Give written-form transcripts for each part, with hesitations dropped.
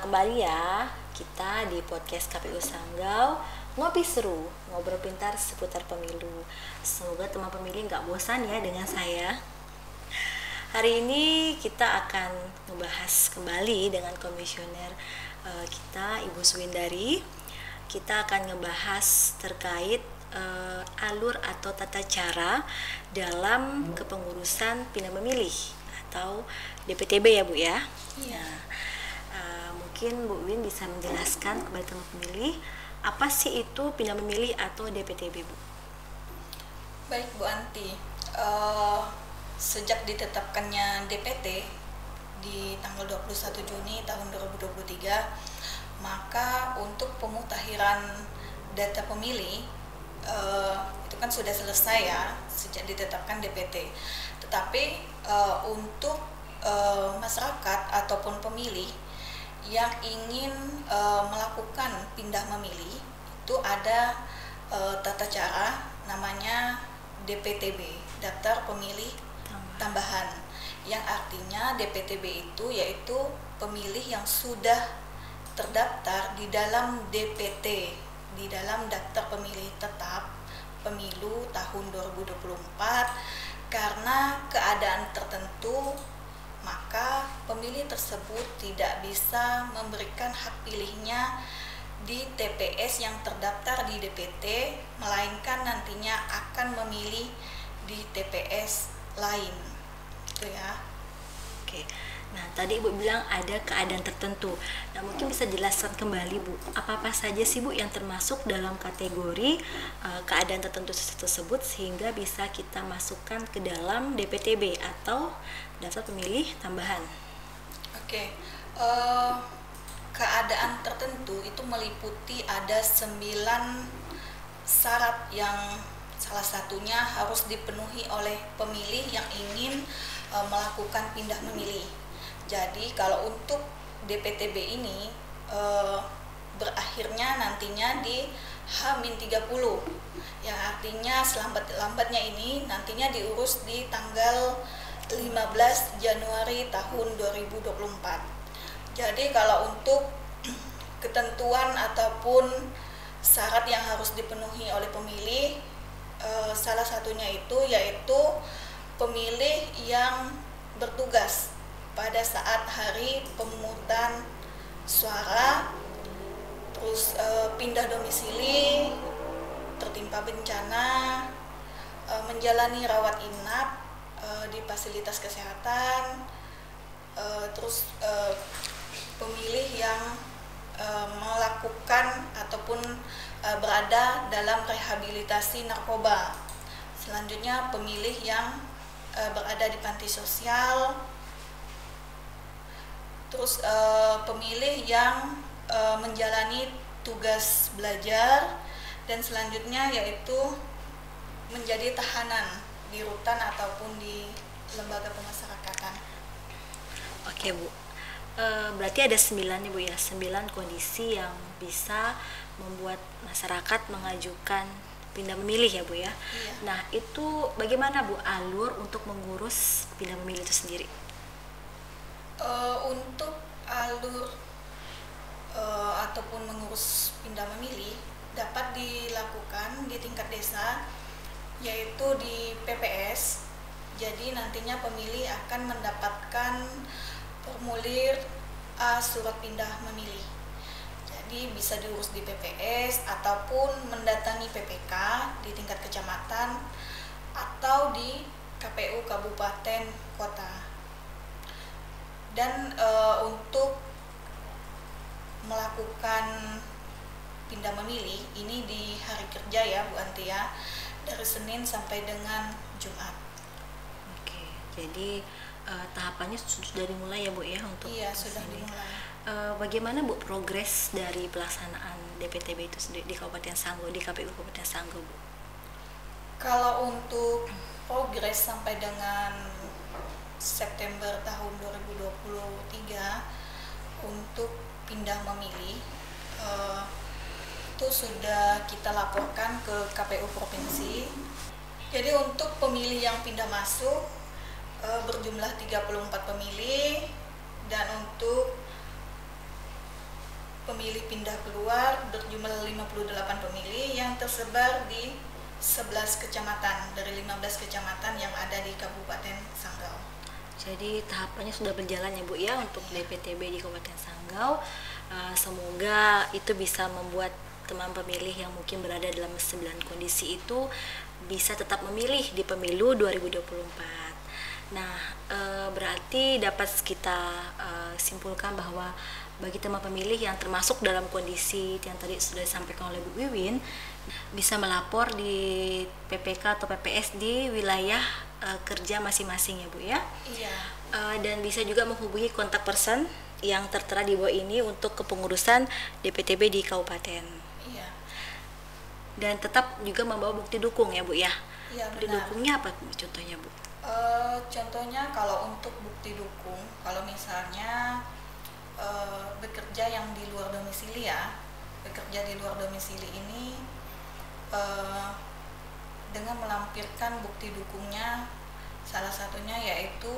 kembali ya kita di podcast KPU Sanggau. Ngopi seru, ngobrol pintar seputar pemilu. Semoga teman pemilih nggak bosan ya dengan saya. Hari ini kita akan membahas kembali dengan komisioner kita, Ibu Suwindari. Kita akan ngebahas terkait alur atau tata cara dalam kepengurusan pindah memilih atau DPTB ya Bu ya. Iya. Mungkin Bu Win bisa menjelaskan kepada teman pemilih apa sih itu pindah memilih atau DPTB Bu? Baik Bu Anti, sejak ditetapkannya DPT di tanggal 21 Juni tahun 2023, maka untuk pemutahiran data pemilih itu kan sudah selesai ya sejak ditetapkan DPT. Tetapi untuk masyarakat ataupun pemilih yang ingin melakukan pindah memilih itu ada tata cara namanya DPTB, daftar pemilih tambahan, yang artinya DPTB itu yaitu pemilih yang sudah terdaftar di dalam DPT, di dalam daftar pemilih tetap pemilu tahun 2024 karena keadaan tertentu, maka pemilih tersebut tidak bisa memberikan hak pilihnya di TPS yang terdaftar di DPT, melainkan nantinya akan memilih di TPS lain. Itu ya. Oke. Nah, tadi Ibu bilang ada keadaan tertentu. Nah, mungkin bisa jelaskan kembali Bu, apa-apa saja sih Bu yang termasuk dalam kategori keadaan tertentu tersebut sehingga bisa kita masukkan ke dalam DPTB atau daftar pemilih tambahan. Oke. Keadaan tertentu itu meliputi ada 9 syarat yang salah satunya harus dipenuhi oleh pemilih yang ingin melakukan pindah memilih. Jadi kalau untuk DPTB ini berakhirnya nantinya di H-30, yang artinya selambat-lambatnya ini nantinya diurus di tanggal 15 Januari tahun 2024. Jadi kalau untuk ketentuan ataupun syarat yang harus dipenuhi oleh pemilih, salah satunya itu yaitu pemilih yang bertugas pada saat hari pemungutan suara, terus pindah domisili, tertimpa bencana, menjalani rawat inap di fasilitas kesehatan, terus pemilih yang melakukan ataupun berada dalam rehabilitasi narkoba. Selanjutnya pemilih yang berada di panti sosial, terus pemilih yang menjalani tugas belajar, dan selanjutnya yaitu menjadi tahanan di rutan ataupun di lembaga pemasyarakatan. Oke Bu, berarti ada 9 nih Bu ya, 9 kondisi yang bisa membuat masyarakat mengajukan pindah memilih ya Bu ya. Iya. Nah itu bagaimana Bu alur untuk mengurus pindah memilih itu sendiri? Untuk alur ataupun mengurus pindah memilih dapat dilakukan di tingkat desa, yaitu di PPS. Jadi nantinya pemilih akan mendapatkan formulir A surat pindah memilih. Jadi bisa diurus di PPS ataupun mendatangi PPK di tingkat kecamatan atau di KPU kabupaten kota. Dan untuk melakukan pindah memilih ini di hari kerja ya Bu Antia, dari Senin sampai dengan Jumat. Oke, jadi tahapannya sudah dimulai ya Bu ya untuk Iya, sudah ini. dimulai. Bagaimana Bu progres dari pelaksanaan DPTB itu sendiri di Kabupaten Sanggau, di KPU Kabupaten Sanggau Bu? Kalau untuk progres sampai dengan September tahun 2023 untuk pindah memilih itu sudah kita laporkan ke KPU provinsi. Jadi untuk pemilih yang pindah masuk berjumlah 34 pemilih, dan untuk pemilih pindah keluar berjumlah 58 pemilih yang tersebar di 11 kecamatan dari 15 kecamatan yang ada di Kabupaten Sanggau. Jadi tahapannya sudah berjalan ya Bu ya untuk DPTB di Kabupaten Sanggau. Semoga itu bisa membuat teman pemilih yang mungkin berada dalam 9 kondisi itu bisa tetap memilih di pemilu 2024. Nah, berarti dapat kita simpulkan bahwa bagi teman pemilih yang termasuk dalam kondisi yang tadi sudah disampaikan oleh Bu Wiwin, bisa melapor di PPK atau PPS di wilayah kerja masing-masing ya Bu ya. Iya. Dan bisa juga menghubungi kontak person yang tertera di bawah ini untuk kepengurusan DPTB di kabupaten. Iya. Dan tetap juga membawa bukti dukung ya Bu ya. Iya, Bukti benar. dukungnya apa contohnya Bu? Contohnya kalau untuk bukti dukung, kalau misalnya bekerja yang di luar domisili ya, bekerja di luar domisili ini dengan melampirkan bukti dukungnya, salah satunya yaitu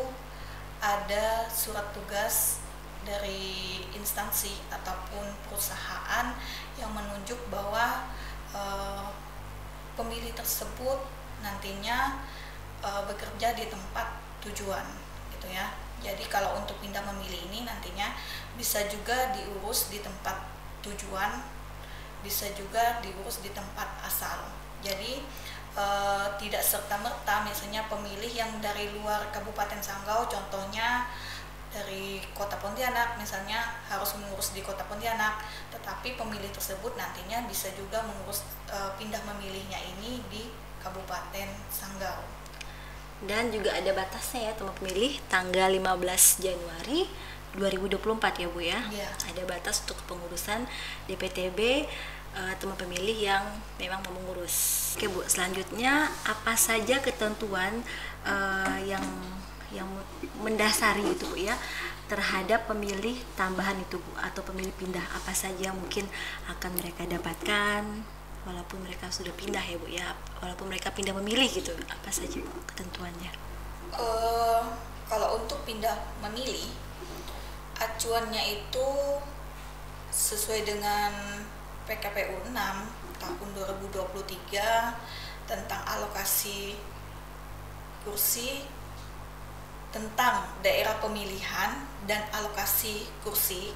ada surat tugas dari instansi ataupun perusahaan yang menunjuk bahwa pemilih tersebut nantinya bekerja di tempat tujuan gitu ya. Jadi kalau untuk pindah memilih ini nantinya bisa juga diurus di tempat tujuan, bisa juga diurus di tempat asal. Jadi tidak serta-merta misalnya pemilih yang dari luar Kabupaten Sanggau, contohnya dari Kota Pontianak misalnya harus mengurus di Kota Pontianak, tetapi pemilih tersebut nantinya bisa juga mengurus pindah memilihnya ini di Kabupaten Sanggau. Dan juga ada batasnya ya teman pemilih, tanggal 15 Januari 2024 ya Bu ya. Iya. Ada batas untuk pengurusan DPTB teman pemilih yang memang mau mengurus. Oke Bu, selanjutnya apa saja ketentuan yang mendasari itu Bu ya terhadap pemilih tambahan itu Bu, atau pemilih pindah, apa saja mungkin akan mereka dapatkan walaupun mereka sudah pindah ya Bu ya, walaupun mereka pindah memilih gitu, apa saja Bu ketentuannya? Kalau untuk pindah memilih, acuannya itu sesuai dengan PKPU 6 tahun 2023 tentang alokasi kursi, tentang daerah pemilihan dan alokasi kursi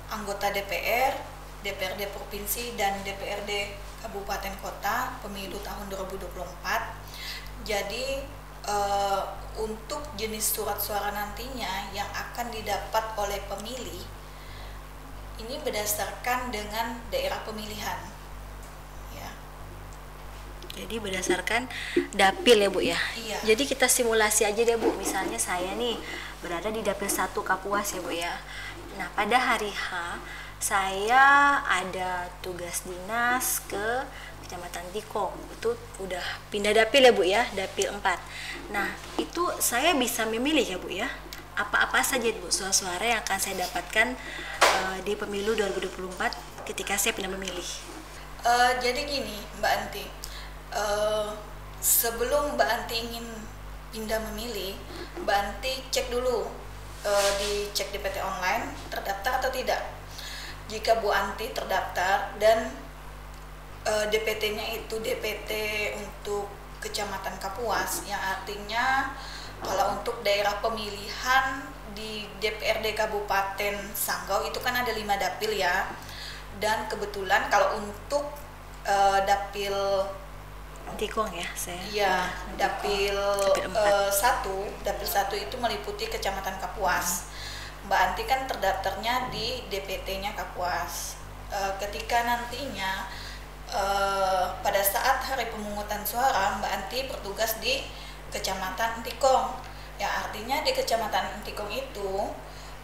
anggota DPR, DPRD Provinsi dan DPRD Kabupaten Kota pemilu tahun 2024. Jadi untuk jenis surat suara nantinya yang akan didapat oleh pemilih ini berdasarkan dengan daerah pemilihan ya. Jadi berdasarkan dapil ya Bu ya. Iya. Jadi kita simulasi aja deh Bu, misalnya saya nih berada di dapil 1 Kapuas ya Bu ya. Nah pada hari H saya ada tugas dinas ke Kecamatan Tikong, itu udah pindah dapil ya Bu ya, dapil 4. Nah itu saya bisa memilih ya Bu ya, apa-apa saja Bu suara-suara yang akan saya dapatkan di pemilu 2024 ketika saya pindah memilih. Jadi gini Mbak Anti, sebelum Mbak Anti ingin pindah memilih, Mbak Anti cek dulu, dicek di PT online terdaftar atau tidak. Jika Bu Anti terdaftar dan DPT-nya itu DPT untuk Kecamatan Kapuas, yang artinya kalau untuk daerah pemilihan di DPRD Kabupaten Sanggau itu kan ada 5 dapil ya. Dan kebetulan kalau untuk dapil Tikong ya saya. ya dapil dapil 1 itu meliputi Kecamatan Kapuas. Mbak Anti kan terdaftarnya di DPT-nya Kapuas. Ketika nantinya pada saat hari pemungutan suara, Mbak Anti bertugas di Kecamatan Tikong. Ya artinya di Kecamatan Tikong itu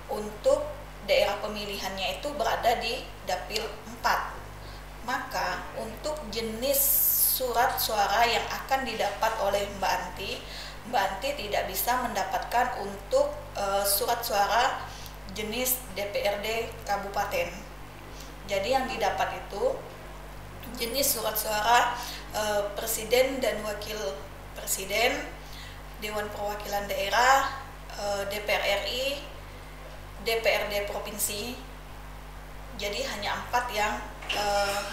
untuk daerah pemilihannya itu berada di dapil 4. Maka untuk jenis surat suara yang akan didapat oleh Mbak Anti tidak bisa mendapatkan untuk surat suara jenis DPRD Kabupaten. Jadi yang didapat itu jenis surat suara Presiden dan Wakil Presiden, Dewan Perwakilan Daerah, DPR RI, DPRD Provinsi, Jadi hanya 4 yang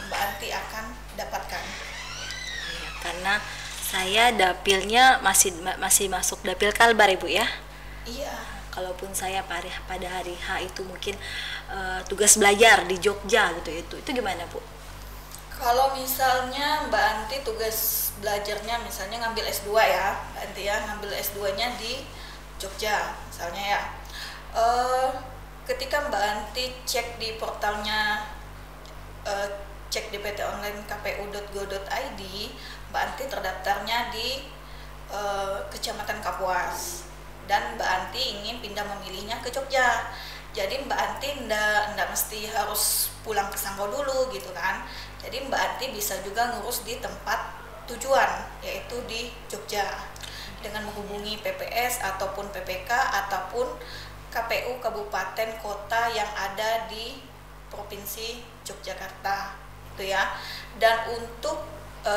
Mbak Anti akan dapatkan. Ya, karena saya dapilnya masih masuk dapil Kalbar Ibu ya. Iya. Kalaupun saya pada hari H itu mungkin tugas belajar di Jogja gitu, itu gimana Bu? Kalau misalnya Mbak Anti tugas belajarnya misalnya ngambil S2 ya, Mbak Anti ya, ngambil S2-nya di Jogja misalnya ya. Ketika Mbak Anti cek di portalnya, cek di PT Online kpu.go.id, Mbak Anti terdaftarnya di Kecamatan Kapuas dan Mbak Anti ingin pindah memilihnya ke Jogja. Jadi Mbak Anti ndak mesti harus pulang ke Sanggau dulu gitu kan. Jadi Mbak Anti bisa juga ngurus di tempat tujuan, yaitu di Jogja, dengan menghubungi PPS ataupun PPK ataupun KPU kabupaten kota yang ada di Provinsi Yogyakarta gitu ya. Dan untuk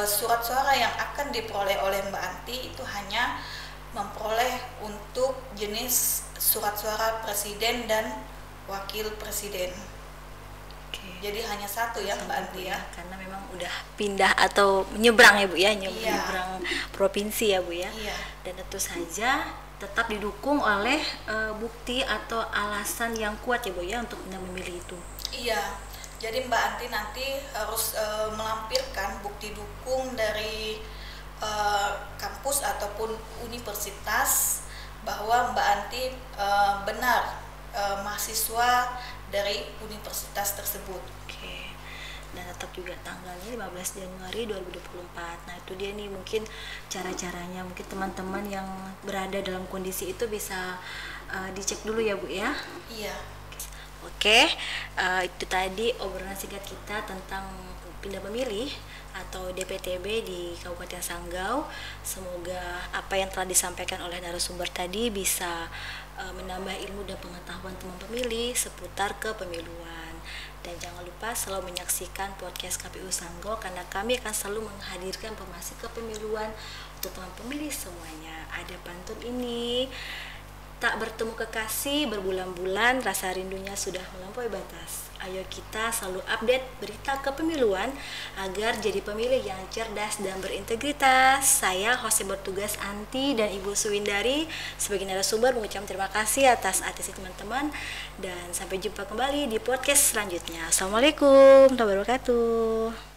surat suara yang akan diperoleh oleh Mbak Anti itu hanya memperoleh untuk jenis surat suara presiden dan wakil presiden. Oke. Jadi hanya satu ya Mbak Anti ya. Karena memang udah pindah atau menyeberang ya Bu ya, Iya. menyeberang provinsi ya Bu ya. Iya. Dan tentu saja tetap didukung oleh bukti atau alasan yang kuat ya Bu ya untuk memilih itu. Iya. Jadi Mbak Anti nanti harus melampirkan bukti dukung dari kampus ataupun universitas bahwa Mbak Anti benar mahasiswa dari universitas tersebut. Oke. Dan tetap juga tanggalnya 15 Januari 2024. Nah, itu dia nih mungkin cara-caranya. Mungkin teman-teman yang berada dalam kondisi itu bisa dicek dulu ya Bu ya. Iya. Oke, itu tadi obrolan singkat kita tentang pindah memilih atau DPTB di Kabupaten Sanggau. Semoga apa yang telah disampaikan oleh narasumber tadi bisa menambah ilmu dan pengetahuan teman pemilih seputar kepemiluan. Dan jangan lupa selalu menyaksikan podcast KPU Sanggau karena kami akan selalu menghadirkan informasi kepemiluan untuk teman pemilih semuanya. Ada pantun ini, tak bertemu kekasih berbulan-bulan, rasa rindunya sudah melampaui batas. Ayo kita selalu update berita kepemiluan agar jadi pemilih yang cerdas dan berintegritas. Saya host yang bertugas Anti dan Ibu Suwindari sebagai narasumber mengucapkan terima kasih atas atensi teman-teman dan sampai jumpa kembali di podcast selanjutnya. Assalamualaikum warahmatullahi wabarakatuh.